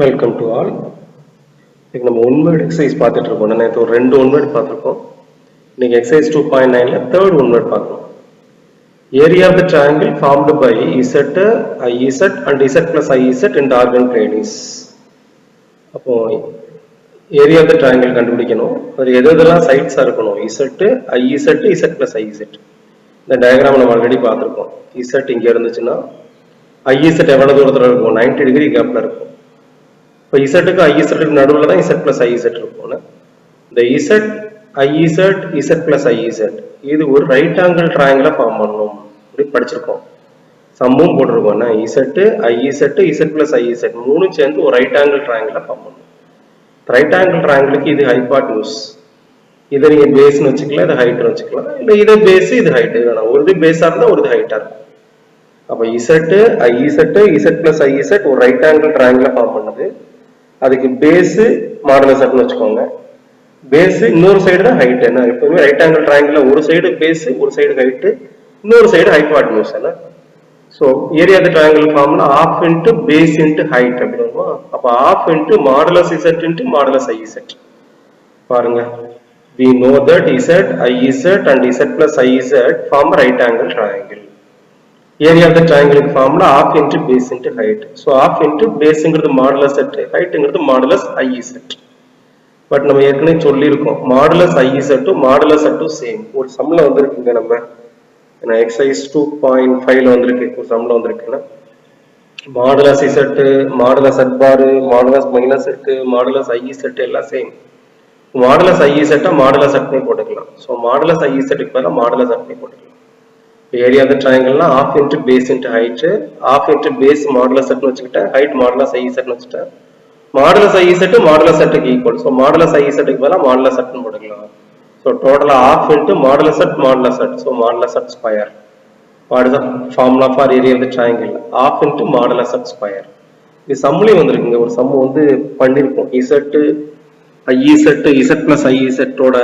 Welcome to all. இன்னைக்கு நம்ம one word exercise பார்த்துட்டு இருக்கோம். நேற்று ஒரு 2 ஒன் வேர்ட் பார்த்துருக்கோம். இன்னைக்கு எக்ஸசைஸ் 2.9ல தேர்ட் ஒன் வேர்ட் பார்க்கணும். Area of the triangle formed by z i z and z plus i z in Argand plane is. அப்போ ஏரியா ஆஃப் த ட்ரையாங்கிள் கண்டுபிடிக்கணும். அது எதெல்லாம் சைட்ஸாக இருக்கணும்? Z i z z plus i z. இந்த டயக்ராம் நம்ம ஆல்ரெடி பார்த்துருக்கோம். இசட் இங்கே இருந்துச்சுன்னா ஐஇசட் எவ்வளோ தூரத்தில் இருக்கும்? 90 டிகிரி கேப்பில் இருக்கும். இப்போ இசட்டுக்கு ஐஇசட்டுக்கு நடுவில் தான் இசட் பிளஸ் ஐஇசட் இருக்கும். இந்த Z i z z plus IEZ இது ஒரு ரைட் ஆங்கிள் ட்ரையாங்கிளை ஃபார்ம் பண்ணணும் அப்படி படிச்சிருக்கோம். சம்மும் போட்டிருக்கோம். Z i z z plus IEZ மூணும் சேர்ந்து ஒரு ரைட் ஆங்கிள் ட்ரையாங்கிளை ஃபார்ம் பண்ணணும். ரைட் ஆங்கிள் ட்ரையாங்கிளுக்கு இது ஹைபாட்னியூஸ், இதை நீங்க பேஸ்ன்னு வச்சுக்கலாம், இதை ஹைட்னு வச்சுக்கலாம். இல்லை இதை பேஸ் இது ஹைட் வேணாம். ஒரு இது பேஸா இருந்தா ஒரு இது ஹைட்டா இருக்கும். அப்போ Z i z z plus IEZ ஒரு ரைட் ஆங்கிள் ட்ரையாங்கிளை ஃபார்ம் பண்ணுது. அதுக்கு பேஸ் மாடுலஸ்னு வச்சுக்கோங்க. பேஸ் இன்னொரு சைடு தான் ஹைட். என்ன எப்பவுமே ரைட் ஆங்கிள் ட்ரையாங்கிள் ஒரு சைடு பேஸ் ஒரு சைடு ஹைட் இன்னொரு சைடு ஹைபாட்னியூஸ். என்ன so area of the triangle ஃபார்ம்ல half into base into height அப்படி வரும். அப்போ half into modulus z into modulus i z. பாருங்க, we know that z iz and z plus iz form a right angle triangle. Area of the triangle formula half into base into height. So half into base ங்கிறது modulus at height ங்கிறது modulus iz. But நம்ம ஏற்கனவே சொல்லியிருக்கோம் modulus iz to modulus at same. ஒரு சம்ல வந்திருக்குங்க. நம்ம exercise 2.5ல வந்திருக்கு. ஒரு சம்ல வந்திருக்குன்னா modulus z modulus at bar modulus minus at modulus iz எல்லாம் சேம். modulus iz modulus at போட்டுக்கலாம். ஸோ modulus iz க்கு பதிலா modulus at போட்டுக்கலாம். ஏரியா ஆஃப் தி ட்ரையாங்கிள்னா half into base into height, half into base modulus at வச்சுக்கிட்டேன், height modulus iz ன்னு வச்சுட்டேன். modulus iz modulus at க்கு ஈக்குவல். ஸோ modulus iz க்கு பதிலா modulus at ன்னு போட்டுக்கலாம். ஸோ டோட்டலா half into modulus at modulus at. So modulus at square. What is the formula for area of the triangle? half into modulus at square. இது சம்லயும் வந்திருக்குங்க. ஒரு sum வந்து பண்ணிருக்கோம். இசட் ஐஇசட் இசட் பிளஸ் ஐஇசட்டோட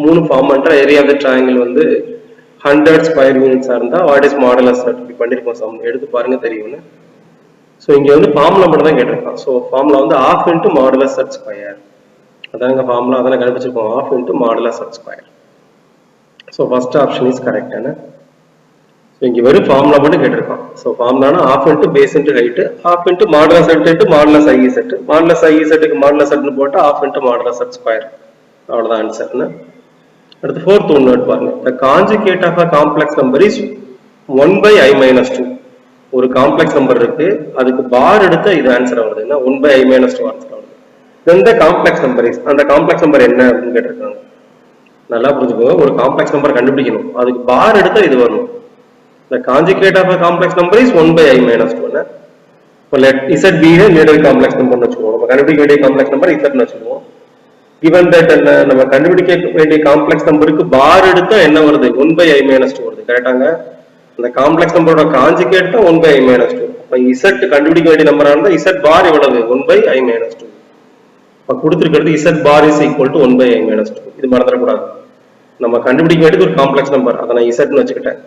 மூணு ஃபார்ம் பண்ற ஏரியா ஆஃப் தி ட்ரையாங்கிள் வந்து 100 ஸ்கொயர் யூனிட்ஸா இருந்தா வாட் இஸ் மாடுலஸ் அப்படி பண்ணிருக்கோம். சம் எடுத்து பாருங்க தெரியும்னு. ஸோ இங்க வந்து ஃபார்முலா மட்டும் தான் கேட்டிருக்கான். ஸோ ஃபார்முலா வந்து half into modulus at square. அதாங்க ஃபார்முலா, அதெல்லாம் கண்டுபிடிச்சிருக்கோம். half into modulus at square. So first option is correct. So இங்க வெறும் ஃபார்முலா மட்டும் கேட்டிருக்கான். ஸோ ஃபார்முலானா half into base into height, half into modulus at into modulus i z. Modulus ஐஇசட்டுக்கு modulus அட்னு போட்டா half into modulus at square. அவ்வளவுதான் ஆன்சர்னு. அடுத்து ஃபோர்த் ஒன் வேர்ட் பாருங்க. The conjugate of a complex number is 1 by I minus 2. ஒரு complex number இருக்கு, அதுக்கு பார் எடுத்தா இது ஆன்சர் வருது. 1 by I minus 2 ஆன்சர் வருது. Then the complex number is, அந்த காம்ப்ளெக்ஸ் நம்பர் என்ன அப்படின்னு கேட்டிருக்காங்க. நல்லா புரிஞ்சுக்கோங்க. ஒரு காம்ப்ளெக்ஸ் நம்பர் கண்டுபிடிக்கணும், அதுக்கு பார் எடுத்தா இது வரணும். The conjugate of a complex number is 1 by I minus 2. இப்போ let z be a needle complex number னு வச்சுக்கோங்க. நம்ம கண்டுபிடிக்க வேண்டிய காம்ப்ளெக்ஸ் நம்பர் z னு வச்சுக்கோங்க. given that நம்ம கண்டுபிடிக்க வேண்டிய காம்ப்ளெக்ஸ் நம்பருக்கு பார் எடுத்தா என்ன வருது? 1 by I minus 2 வருது. கரெக்டாங்க? அந்த காம்ப்ளெக்ஸ் நம்பரோட கான்ஜுகேட் தான் 1 by I minus 2. அப்ப z கண்டுபிடிக்க வேண்டிய நம்பரா இருந்தா z பார் எவ்வளவு? 1 by I minus 2. அப்ப கொடுத்திருக்கிறது z bar is equal to 1 by I minus 2. இது மறந்துட கூடாது. நம்ம கண்டுபிடிக்க வேண்டியது ஒரு காம்ப்ளெக்ஸ் நம்பர், அதை நான் z ன்னு வச்சுக்கிட்டேன்.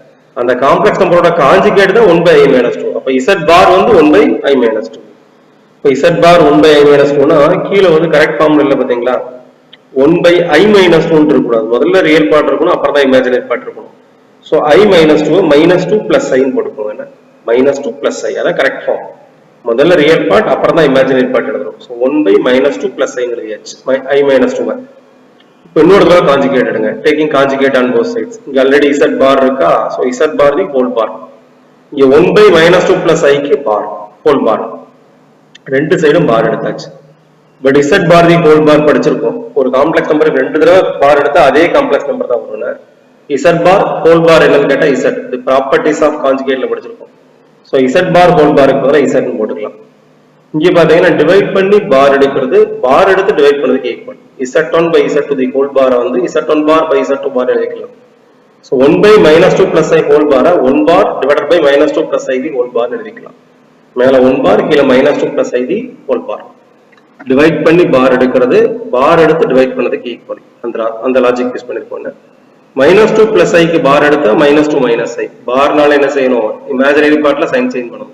அந்த காம்ப்ளெக்ஸ் நம்பரோட கான்ஜுகேட் தான் 1 by I minus 2. அப்ப z பார் வந்து 1 by I minus 2. இப்ப z bar 1 by I minus 2னா கீழே வந்து கரெக்ட் ஃபார்முலா இல்ல பாத்தீங்களா? 1 by I minus 2 இருக்கக்கூடாது. முதல்ல ரியல் பார்ட் இருக்கணும், அப்புறம் தான் இமேஜினரி பார்ட் இருக்கணும். So I minus 2 minus 2 plus I போட்டுக்கோங்க. minus 2 plus I அதான் கரெக்ட் ஃபார்ம். முதல்ல ரியல் பார்ட், அப்புறம் தான் இமேஜினரி பார்ட் எழுதணும். So 1 by minus 2 plus I எழுதியாச்சு. I minus 2. இப்போ இன்னொரு தடவை கான்ஜுகேட் எடுங்க. Taking conjugate on both sides. இங்க ஆல்ரெடி z பார் இருக்கா? So z bar the whole bar. இங்க 1 by minus 2 plus I க்கு பார் ஹோல் பார். ரெண்டு சைடும் பார் எடுத்தாச்சு. But z bar the whole bar படிச்சிருக்கோம். ஒரு காம்ப்ளெக்ஸ் நம்பருக்கு ரெண்டு தடவை பார் எடுத்தா அதே காம்ப்ளெக்ஸ் நம்பர் தான் வரும். z பார் ஹோல் பார் என்னன்னு கேட்டா z. தி ப்ராப்பர்ட்டீஸ் ஆஃப் கான்ஜுகேட்ல படிச்சிருக்கோம். ஸோ z பார் ஹோல் பாருக்கு பதிலாக z ன்னு போட்டுக்கலாம். இங்க பாத்தீங்கன்னா டிவைட் பண்ணி பார் எடுக்கிறது, பார் எடுத்து டிவைட் பண்ணதுக்கு equal. z1 by z to the whole bar வந்து z1 bar by z2 bar எழுதிக்கலாம். So 1 by minus 2 plus I whole bar 1 bar divided by minus 2 plus I the whole bar எழுதிக்கலாம். மேல 1 bar, கீழே minus 2 plus I the whole bar. Divide பண்ணி பார் எடுக்கிறது, பார் எடுத்து divide பண்ணதுக்கு equal. அந்த logic use பண்ணிருக்கோம். மைனஸ் 2 பிளஸ் ஐக்கு பார் எடுத்தா மைனஸ் 2 மைனஸ் ஐ. பார்னால என்ன செய்யணும்? இமேஜினரி பார்ட்ல சைன் சேஞ்ச் பண்ணணும்.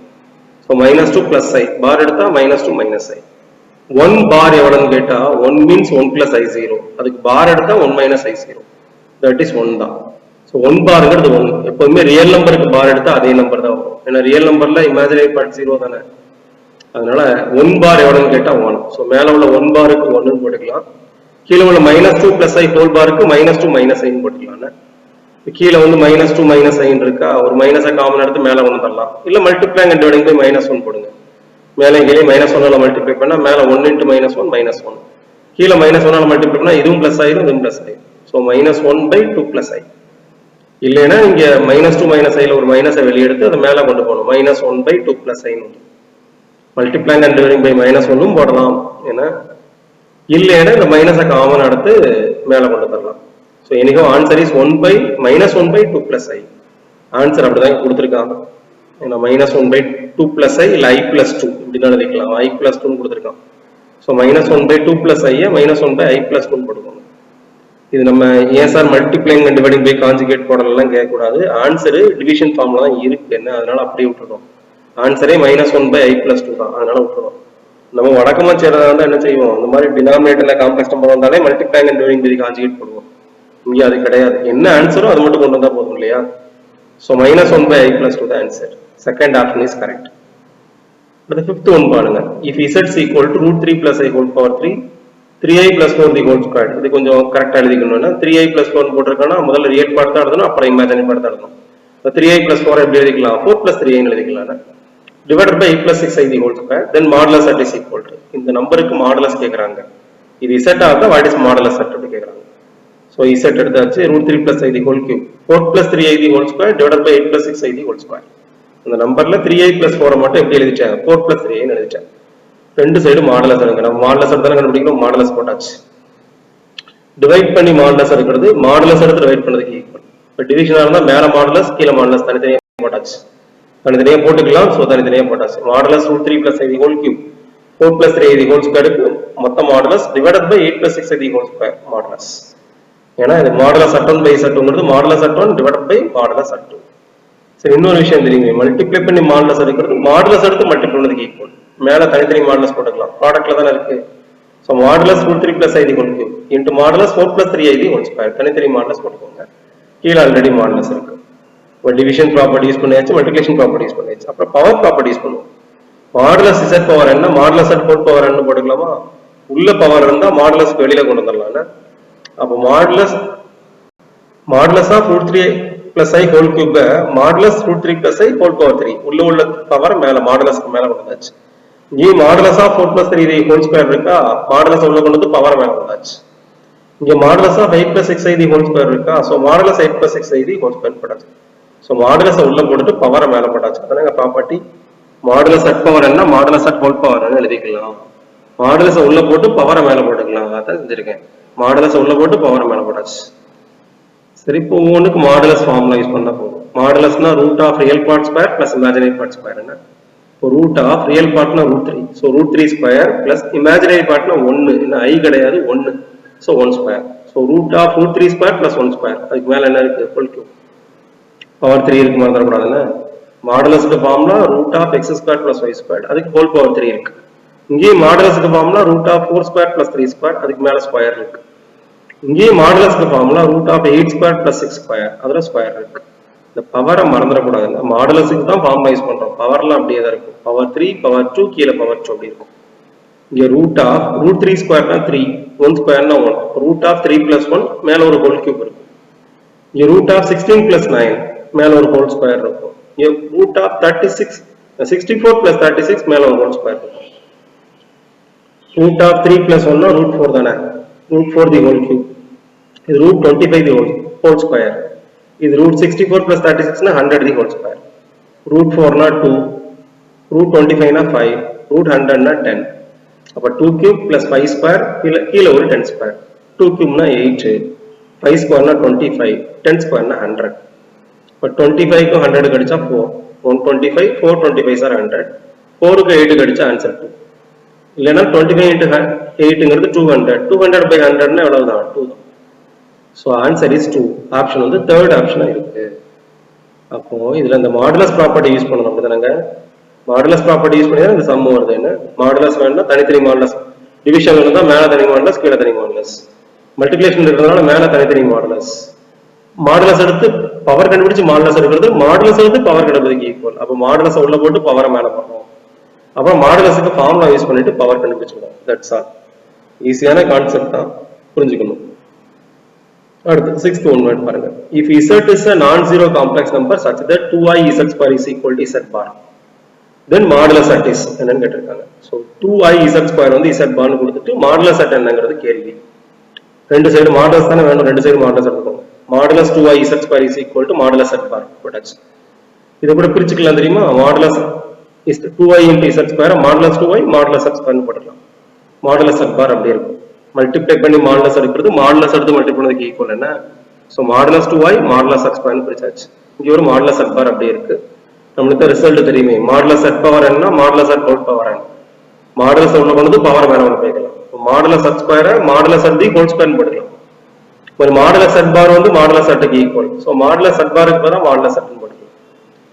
ஸோ -2 + i பார் எடுத்தா -2 - i 1 பார் எவ்வளோன்னு கேட்டா 1 மீன்ஸ் 1 + i0 அதுக்கு பார் எடுத்தா 1 - i0 தட் இஸ் 1 தான். ஸோ 1 பார்ங்கிறது 1 எப்போதுமே ரியல் நம்பருக்கு பார் எடுத்தா அதே நம்பர் தான் வரும் ஏன்னா ரியல் நம்பர்ல இமேஜினரி பார்ட் 0 தானே அதனால 1 பார் எவ்வளோன்னு கேட்டா 1 ஸோ மேலே உள்ள 1 பாருக்கு 1ன்னு போட்டுக்கலாம் கீழே உள்ள -2 + i ஹோல் பாருக்கு -2 - i போட்டுக்கலாம் கீழே வந்து -2 - i இருக்கா ஒரு மைனஸை காமன் எடுத்து மேலே ஒன்று தரலாம் இல்லை மல்டிப்ளைங் அண்ட் டிவைடிங் பை -1 போடுங்க மேலே கீழே -1 மல்டிப்ளை பண்ணா மேலே 1 × -1 -1 கீழே -1 மல்டிப்ளை பண்ணா இதுவும் ப்ளஸ் ஆயிரும் இதுவும் ப்ளஸ் ஆயிரும் ஸோ -1/2 + i இல்லைன்னா இங்க -2 - iல ஒரு மைனஸை வெளியெடுத்து அதை மேலே கொண்டு போகணும் -1/2 + i multiplying and dividing by -1 போடலாம் ஏன்னா இல்லைன்னா இந்த மைனஸை காமன் எடுத்து மேலே கொண்டு தரலாம் so எனிகோ answer is -1/2 + i answer அப்படிதான் கொடுத்துருக்காங்க ஏன்னா -1/2 + i இல்லை i + 2 இப்படிதான் எழுதிக்கலாம் i + 2 கொடுத்துருக்கான் ஸோ -1/2 + i -1/i + 2 போட்டுக்கோங்க இது நம்ம ஏன் sir multiplying and dividing by conjugate போடலாம் கேட்கக்கூடாது ஆன்சரு டிவிஷன் ஃபார்ம்ல தான் இருக்கு என்ன அதனால அப்படியே விட்டுருக்கோம் ஆன்சரே -1/i + 2 தான் அதனால விட்டுருவோம் நம்ம வழக்கமா செய்யறதா இருந்தா என்ன செய்வோம் இந்த மாதிரி டினாமினேட்டர்ல காம்ப்ளெக்ஸ் நம்பர் வந்தாலே multiplying and dividing by conjugate போடுவோம் இங்க அது கிடையாது என்ன ஆன்சரோ அது மட்டும் கொண்டு வந்தா போதும் இல்லையா ஸோ -1/i + 2 தான் answer second option is correct the fifth one பாருங்க if z is equal to √3 + i whole power 3 3i + 4 the whole squared இது கொஞ்சம் கரெக்டா எழுதிக்கணும்னா 3i + 4 போட்டுருக்கோம்னா முதல்ல ரியல் பார்ட் தான் எழுதணும் அப்புறம் இமேஜினரி பார்ட் தான் எழுதணும் 3i + 4 எப்படி எழுதிக்கலாம் 4 + 3i எழுதிக்கலாம் divided by i + 6i the whole square then modulus z is equal to இந்த நம்பருக்கு மாடுலஸ் கேக்குறாங்க இது z ஆக வாட் இஸ் மாடுலஸ் z அப்படி கேக்குறாங்க சோ z எடுத்தாச்சு √3 + i the whole cube 4 + 3i the whole square divided by 8 + 6i the whole square இந்த நம்பர்ல 3i + 4 மட்டும் எப்படி எழுதிட்டாங்க 4 + 3i ன்னு எழுதிட்டாங்க ரெண்டு சைடு மாடுலஸ் எடுங்க நம்ம மாடுலஸ் எடுத்தா கண்டுபிடிக்கணும் மாடுலஸ் போட்டாச்சு டிவைட் பண்ணி மாடுலஸ் எடுக்கிறது மாடுலஸ் எடுத்து டிவைட் பண்ணதுக்கு ஈக்குவல் இப்போ டிவிஷனா இருந்தா மேல மாடுலஸ் கீழ மாடுலஸ் தனித்தனியா போட்டாச்சு தனித்தனியா போட்டுக்கலாம் சோ தனித்தனியா போட்டாச்சு modulus √3 + i the whole cube 4 + 3i the whole square மொத்த modulus divided by 8 + 6i the whole square modulus ஏன்னா இது மாடுலஸ் z1 by z2ங்கிறது modulus z1 divided by modulus z2 சரி இன்னொரு விஷயம் தெரியுங்க மல்டிப்ளை பண்ணி மாடுலஸ் எடுக்கிறது மாடுலஸ் எடுத்து மல்டிப்ளை பண்ணதுக்கு ஈக்குவல் மேல தனித்தனி மாடுலஸ் போட்டுக்கலாம் ப்ராடக்ட்ல தானே இருக்கு so modulus √3 + i the whole cube into modulus 4 + 3i the whole square தனித்தனி மாடுலஸ் போட்டுக்கோங்க கீழ ஆல்ரெடி மாடுலஸ் இருக்கு இப்போ டிவிஷன் ப்ராப்பர்ட்டி யூஸ் பண்ணியாச்சு மல்டிப்ளிகேஷன் ப்ராப்பர்ட்டி யூஸ் பண்ணியாச்சு அப்புறம் பவர் ப்ராப்பர்ட்டி யூஸ் பண்ணுவோம் மாடுலஸ் z பவர் என்ன மாடுலஸ் z ஹோல் பவர் என்ன போட்டுக்கலாமா உள்ள பவர் இருந்தா மாடுலஸ்க்கு வெளியில கொண்டு வந்துடலாம் அப்போ modulus of √3 + i whole cube modulus √3 + i whole power 3 உள்ள பவர் மேல மாடுலஸ்க்கு மேல கொண்டு வந்தாச்சு இங்கே மாடுலஸ் ஆஃப் 4 + 3 ஹோல் ஸ்கொயர் இருக்கா மாடுலஸ் உள்ள கொண்டு வந்து பவர் மேல வந்தாச்சு இங்க modulus of 8 + 6i whole square இருக்கா so modulus 8 + 6i whole square போட்டாச்சு சோ மாடுலஸ் உள்ள போட்டுட்டு பவர் மேல போட்டாச்சு அதானங்க ப்ராப்பர்ட்டி மாடுலஸ் z பவர் என்ன மாடுலஸ் z ஹோல் பவர் என்ன எழுதிக்கலாம் மாடுலஸ் உள்ள போட்டு பவர் மேல போட்டுக்கலாம் அதான் செஞ்சிருக்கேன் மாடுலஸ் உள்ள போட்டு பவர் மேல போட்டாச்சு சரி இப்போ ஒவ்வொன்றுக்கு மாடுலஸ் ஃபார்முலா யூஸ் பண்ணா போதும் மாடுலஸ்னா root of real part square plus imaginary part square என்ன இப்போ ரூட் ஆஃப் ரியல் பார்ட்னா √3 ஸோ √3 ஸ்கொயர் பிளஸ் இமேஜினரி பார்ட்னா 1 என்ன ஐ கிடையாது 1 so 1 square so root of √3 square plus 1 square அதுக்கு மேல என்ன இருக்கு ஹோல் கியூப் பவர் 3 இருக்கு மாதிரி தரக்கூடாதுன்னு மாடுலஸ்க்கு formula root of x square plus y square அதுக்கு ஹோல் பவர் 3 இருக்கு இங்கே மாடுலஸ்க்கு formula root of 4 square plus 3 square அதுக்கு மேல ஸ்கொயர் இருக்கு இங்கே மாடுலஸ்க்கு formula root of 8 square plus 6 square அதுல ஸ்கொயர் இருக்கு இந்த பவரை மறந்துடக்கூடாது மாடுலஸுக்கு தான் ஃபார்முலா யூஸ் பண்றோம் பவர்லாம் அப்படியே தான் இருக்கும் பவர் 3 பவர் 2 கீழே பவர் 2 அப்படி இருக்கும் இங்க ரூட் ஆஃப் √3 ஸ்கொயர்னா 3 1 ஸ்கொயர்னா 1 ரூட் ஆஃப் 3 + 1 மேல ஒரு ஹோல் கியூப் இருக்கும் இங்க ரூட் ஆஃப் 16 + 9 மேல ஒரு ஹோல் ஸ்கொயர் இருக்கும் இங்க ரூட் ஆஃப் 64 + 36 மேல ஒரு ஹோல் ஸ்கொயர் இருக்கும் ரூட் ஆஃப் 3 + 1 ரூட் 4 தானே ரூட் 4 தி ஹோல் கியூப் இது ரூட் 25 தி ஹோல் ஸ்கொயர் இது ரூட் 64 + 36 னா 100 தி ஹோல் ஸ்கொயர் ரூட் 4 னா 2 ரூட் 25 னா 5 ரூட் 100 னா 10 அப்ப 2 கியூப் + 5 ஸ்கொயர் கீழ ஒரு 10 ஸ்கொயர் 2 கியூப் னா 8 5 ஸ்கொயர் னா 25 10 ஸ்கொயர் னா 100 இப்ப 25 க்கு 100 கடிச்சா 4 125 425 are 100 4 க்கு 8 கடிச்சா ஆன்சர் 2 இல்லனா 25 * 8ங்கிறது 200 200 / 100 னா எவ்வளவுதான் 2 தான் சோ ஆன்சர் இஸ் 2 ஆப்ஷன் வந்து தேர்ட் ஆப்ஷனா இருக்கு அப்போ இதுல இந்த மாடுலஸ் ப்ராப்பர்ட்டி யூஸ் பண்ணனும் அப்படிதானங்க மாடுலஸ் ப்ராப்பர்ட்டி யூஸ் பண்ணி தான் இந்த சம் வருது. என்ன மாடுலஸ் வேணும்னா தனித்தனி மாடுலஸ், டிவிஷன் வேணும்னா மேல தனி மாடுலஸ் கீழே தனி மாடுலஸ், மல்டிபிளேஷன் இருக்கிறதுனால மேல தனித்தனி மாடுலஸ், மாடுலஸ் எடுத்து பவர் கண்டுபிடிச்சு மாடுலஸ் எடுக்கிறது, மாடுலஸ் எடுத்து பவர் கண்டுபிடிக்க ஈக்குவல். அப்போ மாடுலஸ் உள்ள போட்டு பவரை மேல போடுறோம். அப்புறம் மாடுலஸுக்கு ஃபார்முலா யூஸ் பண்ணிட்டு பவர் கண்டுபிடிச்சிடும். That's all. ஈஸியான கான்செப்ட் தான், புரிஞ்சுக்கணும். அடுத்து 6th ஒன் வேர்ட் பாருங்க. If Z is a non-zero complex number such that 2i Z square is equal to Z bar, then modulus at is என்னன்னு கேட்டிருக்காங்க. ஸோ 2i Z square வந்து Z bar கொடுத்துட்டு modulus at என்னங்கிறது கேள்வி. ரெண்டு side modulus தானே வேணும், ரெண்டு சைடு மாடுலஸ் எடுத்துக்கோங்க. Modulus 2i Z square is equal to modulus at bar போட்டாச்சு. இதை கூட பிரிச்சுக்கலாம் தெரியுமா, modulus is 2i into Z square modulus 2i modulus at square போட்டுக்கலாம். மாடுலஸ் அட் பார் அப்படி இருக்கும். மல்டிப்ளை பண்ணி மாடுலஸ் எடுக்கிறது, மாடுலஸ் எடுத்து மல்டிப்ளை பண்ணதுக்கு ஈக்குவல் என்ன, so modulus 2i modulus at square பிரிச்சாச்சு. இங்கே ஒரு மாடுலஸ் அட் பார் அப்படியே இருக்கு. நம்மளுக்கு ரிசல்ட் தெரியுமே, மாடுலஸ் அட் பவர் என்ன, மாடுலஸ் அட் ஹோல் பவர் என்ன. மாடுலஸ் உள்ள கொண்டு பவர் மேல ஒன்று போய்க்கலாம். மாடுலஸ் அட் ஸ்கொயரை modulus at the whole square போட்டுக்கலாம். ஒரு மாடுலஸ் அட் பார் வந்து மாடுலஸ் அட்டுக்கு ஈக்குவல். ஸோ மாடுலஸ் அட் பாருக்கு பதிலாக மாடுலஸ் அட்னு போட்டுக்கலாம்.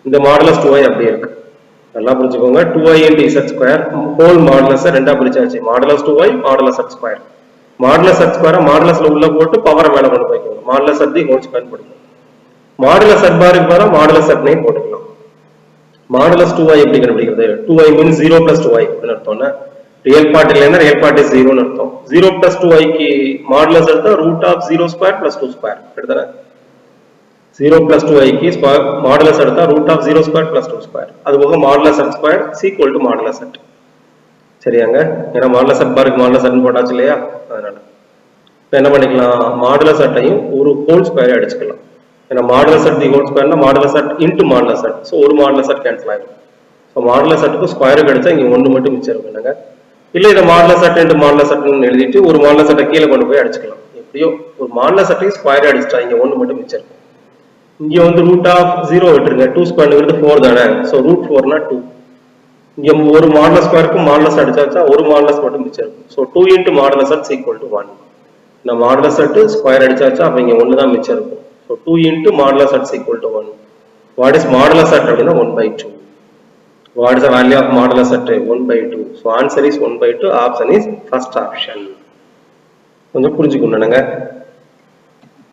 இந்த மாடுலஸ் 2i அப்படியே இருக்கு. நல்லா புரிஞ்சுக்கோங்க. 2i into Z square whole modulus ரெண்டா பிரிச்சாச்சு. Modulus 2i modulus at square, modulus at square மாடுலஸ்ல உள்ள போட்டு பவர் மேல கொண்டு போய்க்கணும். Modulus at the whole square போட்டுக்கலாம். மாடுலஸ் அட் பாருக்கு பதிலாக மாடுலஸ் அட்னே போட்டுக்கலாம். மாடுலஸ் 2i எப்படி கண்டுபிடிக்கிறது, 2i மீன்ஸ் 0 plus 2i அர்த்தம்னா ரியல் பார்ட் இல்லைன்னா ரியல் பார்ட் இஸ் 0 அர்த்தம். 0 plus 2i க்கு மாடுலஸ் எடுத்தா root of 0 square plus 2 square எடுத்தானே. 0 plus 2i க்கு மாடுலஸ் எடுத்தா root of 0 square plus 2 square, அது போக modulus at square equal to modulus at. சரியாங்க, ஏன்னா மாடுலஸ் அட் பாருக்கு மாடுலஸ் அட் போட்டாச்சு இல்லையா, அதனால இப்போ என்ன பண்ணிக்கலாம், மாடுலஸ் அட்டையும் ஒரு ஹோல் ஸ்கொயரை அடிச்சுக்கலாம். ஏன்னா மாடுலஸ் அட் தி ஹோல் ஸ்கொயர்னா modulus at into modulus at, so ஒரு மாடுலஸ் அட் கேன்சல் ஆகிடும். ஸோ மாடுலஸ் அட்டுக்கு ஸ்கொயர் கிடைச்சா இங்கே ஒன்று மட்டும் மிச்சம் இருக்கும். என்னங்க, இல்லை இதை மாடுலஸ் அட் இன்டு மாடுலஸ் அட்னு எழுதிட்டு ஒரு மாடுலஸ் அட்டை கீழே கொண்டு போய் அடிச்சுக்கலாம். எப்படியோ ஒரு மாடுலஸ் அட்டையும் ஸ்கொயர் அடிச்சிட்டா இங்கே ஒன்று மட்டும் மிச்சம் இருக்கும். இங்கே வந்து ரூட் ஆஃப் 0 விட்டுருங்க, 2 ஸ்கொயர்ங்கிறது 4 தானே, ஸோ ரூட் 4னா 2. இங்கே ஒரு மாடுலஸ் ஸ்கொயருக்கும் மாடுலஸ் அடிச்சாச்சா ஒரு மாடுலஸ் மட்டும் மிச்சம் இருக்கும். So 2 into modulus at equal to 1. நான் மாடுலஸ் அட் ஸ்கொயர் அடிச்சாச்சா அப்போ இங்கே 1 தான் மிச்சம் இருக்கும். So 2 into modulus at equal to 1. What is modulus at அப்படின்னா 1/2. What is the value of modulus at 1/2. So answer is 1/2. Option is first option. கொஞ்சம் புரிஞ்சுக்கணுங்க.